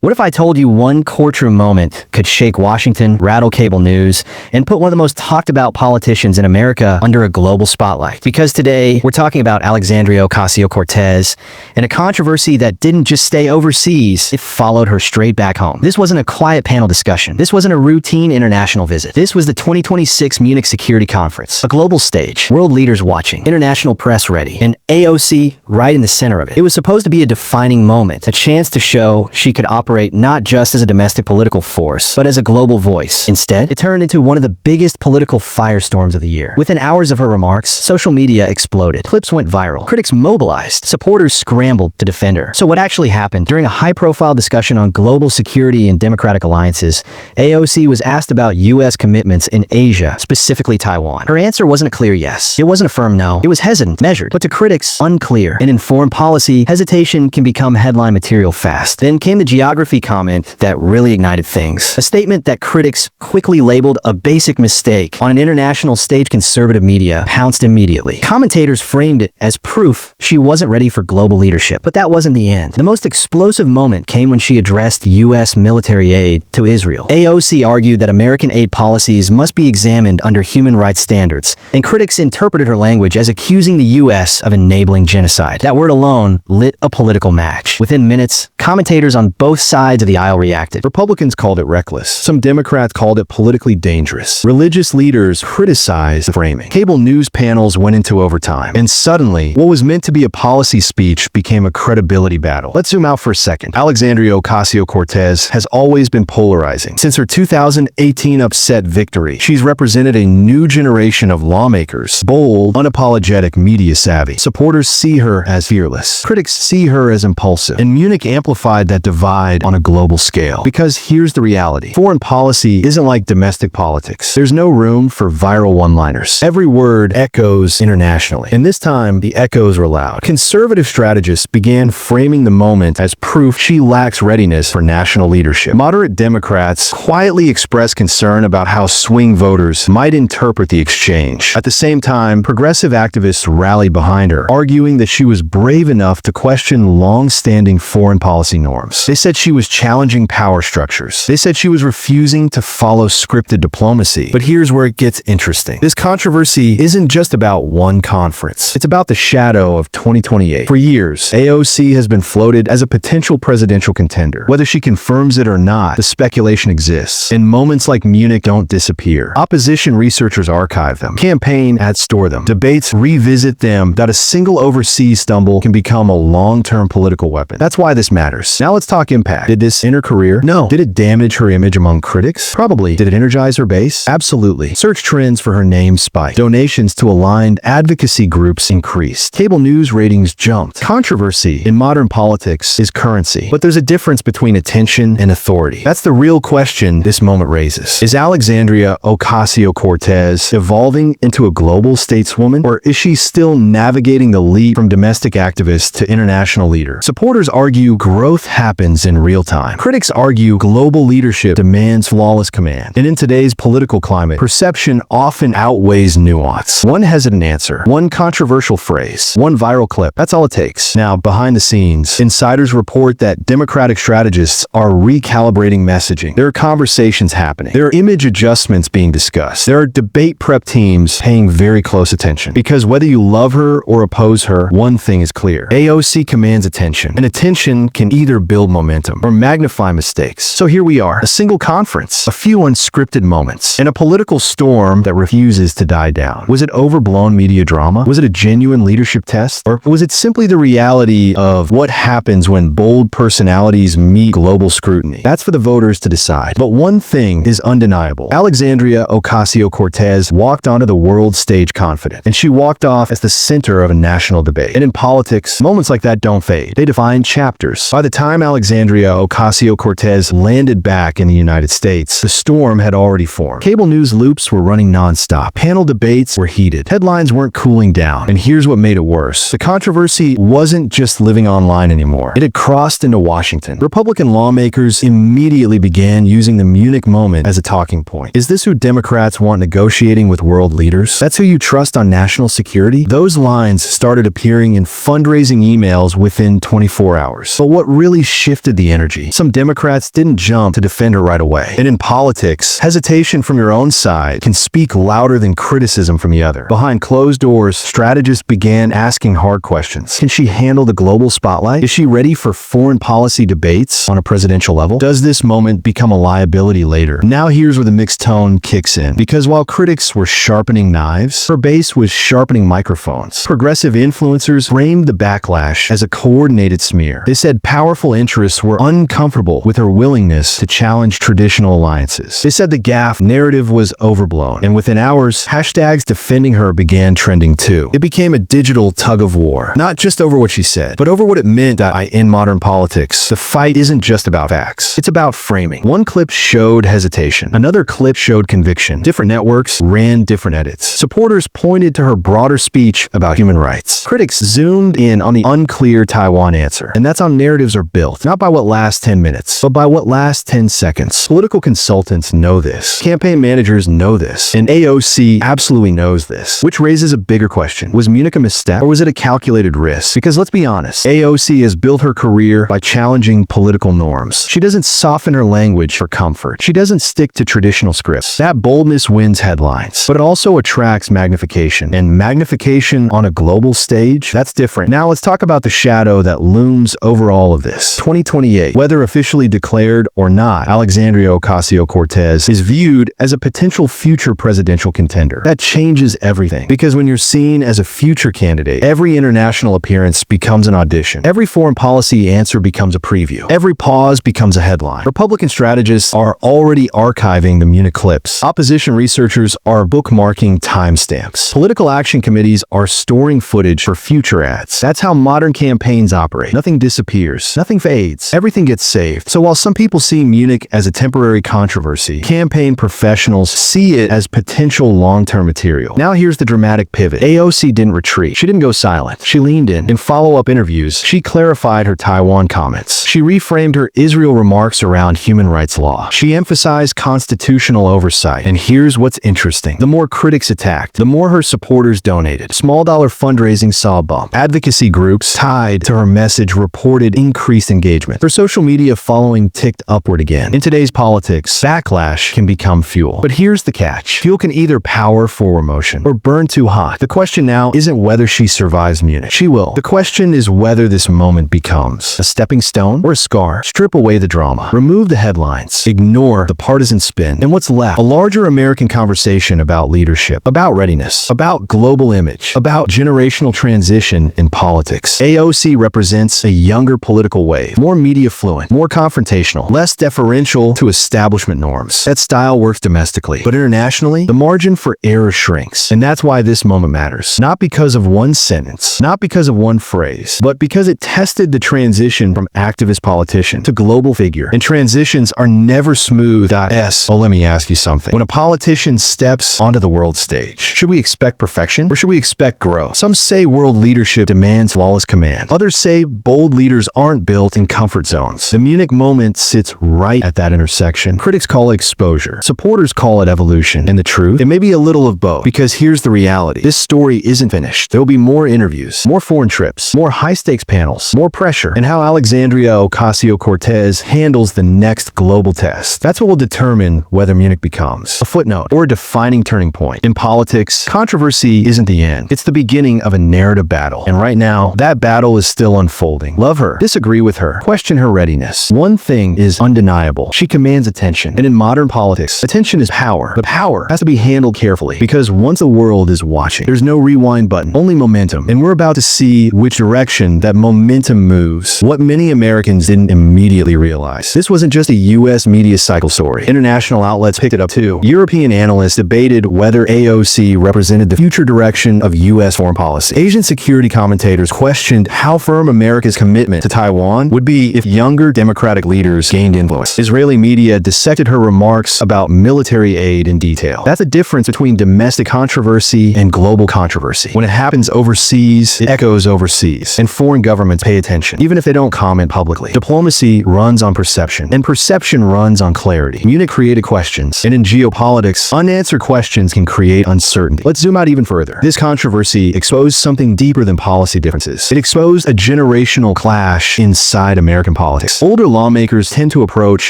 What if I told you one courtroom moment could shake Washington, rattle cable news, and put one of the most talked about politicians in America under a global spotlight? Because today, we're talking about Alexandria Ocasio-Cortez and a controversy that didn't just stay overseas, it followed her straight back home. This wasn't a quiet panel discussion. This wasn't a routine international visit. This was the 2026 Munich Security Conference, a global stage, world leaders watching, international press ready, and AOC right in the center of it. It was supposed to be a defining moment, a chance to show she could operate not just as a domestic political force, but as a global voice. Instead, it turned into one of the biggest political firestorms of the year. Within hours of her remarks, social media exploded. Clips went viral. Critics mobilized. Supporters scrambled to defend her. So what actually happened? During a high-profile discussion on global security and democratic alliances, AOC was asked about U.S. commitments in Asia, specifically Taiwan. Her answer wasn't a clear yes. It wasn't a firm no. It was hesitant, measured, but to critics, unclear. In informed policy, hesitation can become headline material fast. Then came the geography comment that really ignited things. A statement that critics quickly labeled a basic mistake. On an international stage, conservative media pounced immediately. Commentators framed it as proof she wasn't ready for global leadership. But that wasn't the end. The most explosive moment came when she addressed U.S. military aid to Israel. AOC argued that American aid policies must be examined under human rights standards, and critics interpreted her language as accusing the U.S. of enabling genocide. That word alone lit a political match. Within minutes, commentators on both sides of the aisle reacted. Republicans called it reckless. Some Democrats called it politically dangerous. Religious leaders criticized the framing. Cable news panels went into overtime. And suddenly, what was meant to be a policy speech became a credibility battle. Let's zoom out for a second. Alexandria Ocasio-Cortez has always been polarizing. Since her 2018 upset victory, she's represented a new generation of lawmakers, bold, unapologetic, media savvy. Supporters see her as fearless. Critics see her as impulsive. And Munich amplified that divide on a global scale. Because here's the reality. Foreign policy isn't like domestic politics. There's no room for viral one-liners. Every word echoes internationally. And this time, the echoes were loud. Conservative strategists began framing the moment as proof she lacks readiness for national leadership. Moderate Democrats quietly expressed concern about how swing voters might interpret the exchange. At the same time, progressive activists rallied behind her, arguing that she was brave enough to question long-standing foreign policy norms. They said she was challenging power structures. They said she was refusing to follow scripted diplomacy. But here's where it gets interesting. This controversy isn't just about one conference. It's about the shadow of 2028. For years, AOC has been floated as a potential presidential contender. Whether she confirms it or not, the speculation exists. And moments like Munich don't disappear. Opposition researchers archive them. Campaign ads store them. Debates revisit them. That a single overseas stumble can become a long-term political weapon. That's why this matters. Now let's talk impact. Did this end her career? No. Did it damage her image among critics? Probably. Did it energize her base? Absolutely. Search trends for her name spiked. Donations to aligned advocacy groups increased. Cable news ratings jumped. Controversy in modern politics is currency. But there's a difference between attention and authority. That's the real question this moment raises. Is Alexandria Ocasio-Cortez evolving into a global stateswoman, or is she still navigating the leap from domestic activist to international leader? Supporters argue growth happens in real time. Critics argue global leadership demands flawless command. And in today's political climate, perception often outweighs nuance. One hesitant answer, one controversial phrase, one viral clip, that's all it takes. Now, behind the scenes, insiders report that Democratic strategists are recalibrating messaging. There are conversations happening. There are image adjustments being discussed. There are debate prep teams paying very close attention. Because whether you love her or oppose her, one thing is clear. AOC commands attention, and attention can either build momentum or magnify mistakes. So here we are, a single conference, a few unscripted moments, and a political storm that refuses to die down. Was it overblown media drama? Was it a genuine leadership test? Or was it simply the reality of what happens when bold personalities meet global scrutiny? That's for the voters to decide. But one thing is undeniable. Alexandria Ocasio-Cortez walked onto the world stage confident, and she walked off as the center of a national debate. And in politics, moments like that don't fade. They define chapters. By the time Alexandria Ocasio-Cortez landed back in the United States, the storm had already formed. Cable news loops were running nonstop. Panel debates were heated. Headlines weren't cooling down. And here's what made it worse. The controversy wasn't just living online anymore. It had crossed into Washington. Republican lawmakers immediately began using the Munich moment as a talking point. Is this who Democrats want negotiating with world leaders? That's who you trust on national security? Those lines started appearing in fundraising emails within 24 hours. But what really shifted the the energy. Some Democrats didn't jump to defend her right away. And in politics, hesitation from your own side can speak louder than criticism from the other. Behind closed doors, strategists began asking hard questions. Can she handle the global spotlight? Is she ready for foreign policy debates on a presidential level? Does this moment become a liability later? Now here's where the mixed tone kicks in. Because while critics were sharpening knives, her base was sharpening microphones. Progressive influencers framed the backlash as a coordinated smear. They said powerful interests were uncomfortable with her willingness to challenge traditional alliances. They said the gaffe narrative was overblown, and within hours, hashtags defending her began trending too. It became a digital tug of war, not just over what she said, but over what it meant that in modern politics, the fight isn't just about facts. It's about framing. One clip showed hesitation. Another clip showed conviction. Different networks ran different edits. Supporters pointed to her broader speech about human rights. Critics zoomed in on the unclear Taiwan answer. And that's how narratives are built, not by what lasts 10 minutes, but by what lasts 10 seconds. Political consultants know this. Campaign managers know this. And AOC absolutely knows this. Which raises a bigger question. Was Munich a misstep, or was it a calculated risk? Because let's be honest, AOC has built her career by challenging political norms. She doesn't soften her language for comfort. She doesn't stick to traditional scripts. That boldness wins headlines, but it also attracts magnification. And magnification on a global stage, that's different. Now let's talk about the shadow that looms over all of this. 2028, whether officially declared or not, Alexandria Ocasio-Cortez is viewed as a potential future presidential contender. That changes everything, because when you're seen as a future candidate, every international appearance becomes an audition. Every foreign policy answer becomes a preview. Every pause becomes a headline. Republican strategists are already archiving the Munich clips. Opposition researchers are bookmarking timestamps. Political action committees are storing footage for future ads. That's how modern campaigns operate. Nothing disappears. Nothing fades. Everything gets saved. So while some people see Munich as a temporary controversy, campaign professionals see it as potential long-term material. Now here's the dramatic pivot. AOC didn't retreat. She didn't go silent. She leaned in. In follow-up interviews, she clarified her Taiwan comments. She reframed her Israel remarks around human rights law. She emphasized constitutional oversight. And here's what's interesting. The more critics attacked, the more her supporters donated. Small dollar fundraising saw a bump. Advocacy groups tied to her message reported increased engagement. Her social media following ticked upward again. In today's politics, backlash can become fuel. But here's the catch. Fuel can either power forward motion or burn too hot. The question now isn't whether she survives Munich. She will. The question is whether this moment becomes a stepping stone or a scar. Strip away the drama. Remove the headlines. Ignore the partisan spin. And what's left? A larger American conversation about leadership, about readiness, about global image, about generational transition in politics. AOC represents a younger political wave, more media fluent, more confrontational, less deferential to establishment norms. That style works domestically, but internationally, the margin for error shrinks. And that's why this moment matters. Not because of one sentence, not because of one phrase, but because it tested the transition from activist politician to global figure. And transitions are never smooth. Oh, let me ask you something. When a politician steps onto the world stage, should we expect perfection or should we expect growth? Some say world leadership demands flawless command. Others say bold leaders aren't built in comfort zones. The Munich moment sits right at that intersection. Critics call it exposure. Supporters call it evolution. And the truth? It may be a little of both, because here's the reality. This story isn't finished. There will be more interviews, more foreign trips, more high-stakes panels, more pressure, and how Alexandria Ocasio-Cortez handles the next global test. That's what will determine whether Munich becomes a footnote or a defining turning point. In politics, controversy isn't the end. It's the beginning of a narrative battle. And right now, that battle is still unfolding. Love her, disagree with her, question her readiness. One thing is undeniable. She commands attention. And in modern politics, attention is power. But power has to be handled carefully, because once the world is watching, there's no rewind button, only momentum. And we're about to see which direction that momentum moves. What many Americans didn't immediately realize. This wasn't just a US media cycle story. International outlets picked it up too. European analysts debated whether AOC represented the future direction of US foreign policy. Asian security commentators questioned how firm America's commitment to Taiwan would be if younger democratic leaders gained influence. Israeli media dissected her remarks about military aid in detail. That's the difference between domestic controversy and global controversy. When it happens overseas, it echoes overseas, and foreign governments pay attention, even if they don't comment publicly. Diplomacy runs on perception, and perception runs on clarity. Munich created questions, and in geopolitics, unanswered questions can create uncertainty. Let's zoom out even further. This controversy exposed something deeper than policy differences. It exposed a generational clash inside American politics. politics. Older lawmakers tend to approach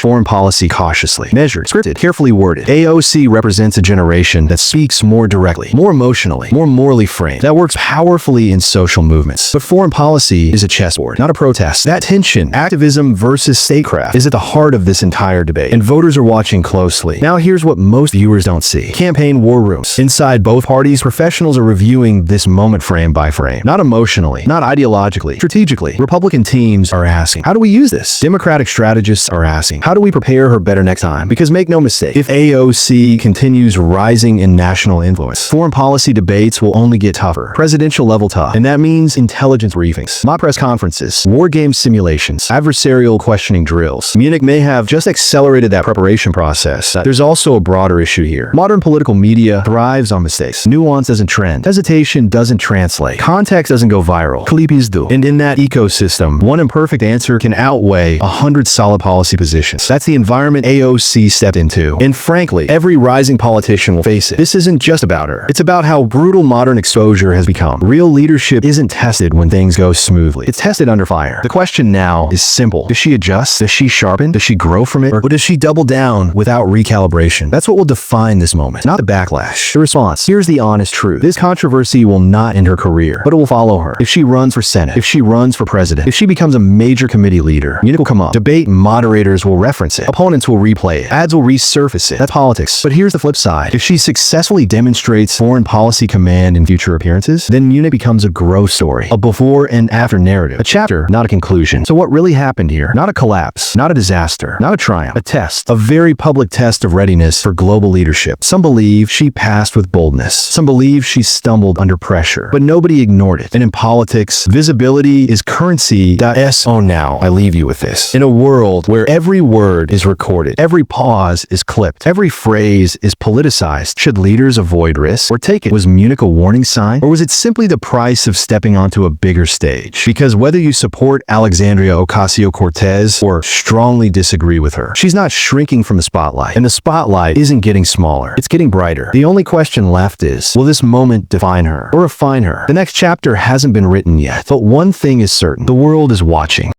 foreign policy cautiously, measured, scripted, carefully worded. AOC represents a generation that speaks more directly, more emotionally, more morally framed, that works powerfully in social movements. But foreign policy is a chessboard, not a protest. That tension, activism versus statecraft, is at the heart of this entire debate, and voters are watching closely. Now here's what most viewers don't see. Campaign war rooms. Inside both parties, professionals are reviewing this moment frame by frame. Not emotionally, not ideologically, strategically. Republican teams are asking, how do we use this? Democratic strategists are asking, how do we prepare her better next time? Because make no mistake, if AOC continues rising in national influence, foreign policy debates will only get tougher. Presidential level tough. And that means intelligence briefings, mock press conferences, war game simulations, adversarial questioning drills. Munich may have just accelerated that preparation process. There's also a broader issue here. Modern political media thrives on mistakes. Nuance doesn't trend. Hesitation doesn't translate. Context doesn't go viral. Clippies do. And in that ecosystem, one imperfect answer can outweigh 100 solid policy positions. That's the environment AOC stepped into. And frankly, every rising politician will face it. This isn't just about her. It's about how brutal modern exposure has become. Real leadership isn't tested when things go smoothly. It's tested under fire. The question now is simple. Does she adjust? Does she sharpen? Does she grow from it? Or does she double down without recalibration? That's what will define this moment, not the backlash. The response. Here's the honest truth. This controversy will not end her career, but it will follow her. If she runs for Senate, if she runs for president, if she becomes a major committee leader, Munich will come up. Debate moderators will reference it. Opponents will replay it. Ads will resurface it. That's politics. But here's the flip side. If she successfully demonstrates foreign policy command in future appearances, then Munich becomes a growth story, a before and after narrative, a chapter, not a conclusion. So what really happened here? Not a collapse, not a disaster, not a triumph, a test, a very public test of readiness for global leadership. Some believe she passed with boldness. Some believe she stumbled under pressure, but nobody ignored it. And in politics, visibility is currency. So now I leave you with this. In a world where every word is recorded, every pause is clipped, every phrase is politicized, should leaders avoid risk or take it? Was Munich a warning sign? Or was it simply the price of stepping onto a bigger stage? Because whether you support Alexandria Ocasio-Cortez or strongly disagree with her, she's not shrinking from the spotlight. And the spotlight isn't getting smaller. It's getting brighter. The only question left is, will this moment define her or refine her? The next chapter hasn't been written yet, but one thing is certain. The world is watching.